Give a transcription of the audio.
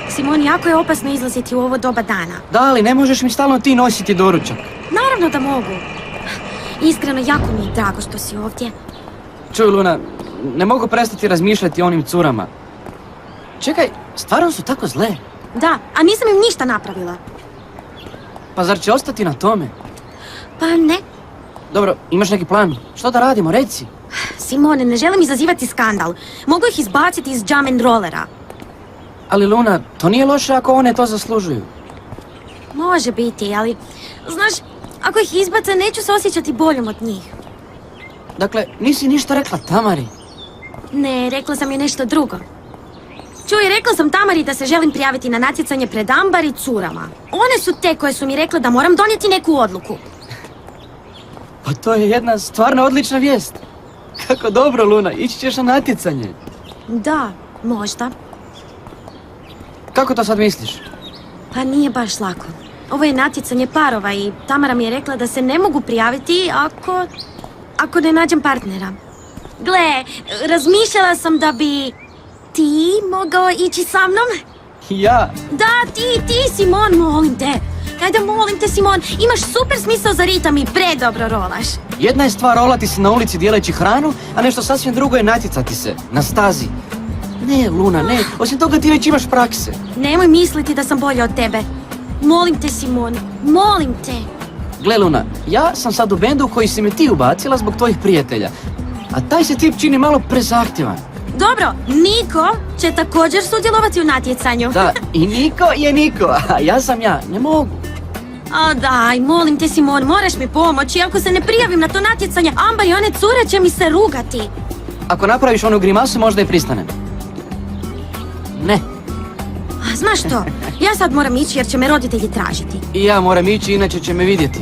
Simon, jako je opasno izlaziti u ovo doba dana. Da, ali ne možeš mi stalno ti nositi doručak. Naravno da mogu. Iskreno, jako mi je drago što si ovdje. Čuj, Luna, ne mogu prestati razmišljati o onim curama. Čekaj, stvarno su tako zle? Da, a nisam im ništa napravila. Pa zar će ostati na tome? Pa ne. Dobro, imaš neki plan? Što da radimo, reci? Simone, ne želim izazivati skandal. Mogu ih izbaciti iz jam and rollera. Ali Luna, to nije loše ako one to zaslužuju. Može biti, ali... Znaš, ako ih izbace, neću se osjećati boljom od njih. Dakle, nisi ništa rekla Tamari? Ne, rekla sam je nešto drugo. Čuj, rekla sam Tamari da se želim prijaviti na natjecanje pred Ambar i curama. One su te koje su mi rekle da moram donijeti neku odluku. Pa to je jedna stvarno odlična vijest. Kako dobro, Luna, ići ćeš na natjecanje. Da, možda. Kako to sad misliš? Pa nije baš lako. Ovo je natjecanje parova i Tamara mi je rekla da se ne mogu prijaviti ako ne nađem partnera. Gle, razmišljala sam da bi ti mogao ići sa mnom. Ja? Da, ti, Simon, molim te. Ajde, molim te, Simon, imaš super smisao za ritam i predobro rolaš. Jedna je stvar rolati se na ulici dijeleći hranu, a nešto sasvim drugo je natjecati se, na stazi. Ne, Luna, ne, osim toga ti već imaš prakse. Nemoj misliti da sam bolja od tebe. Molim te, Simon, molim te. Gle, Luna, ja sam sad u bendu u koji si me ti ubacila zbog tvojih prijatelja. A taj se tip čini malo prezahtjevan. Dobro, Niko će također sudjelovati u natjecanju. Da, i Niko je Niko, a ja sam ja, ne mogu. A daj, molim te, Simon, moraš mi pomoći. Ako se ne prijavim na to natjecanje, Ambar i one cure će mi se rugati. Ako napraviš onu grimasu, možda i pristanem. Ne. A, znaš što, ja sad moram ići jer će me roditelji tražiti. I ja moram ići, inače će me vidjeti.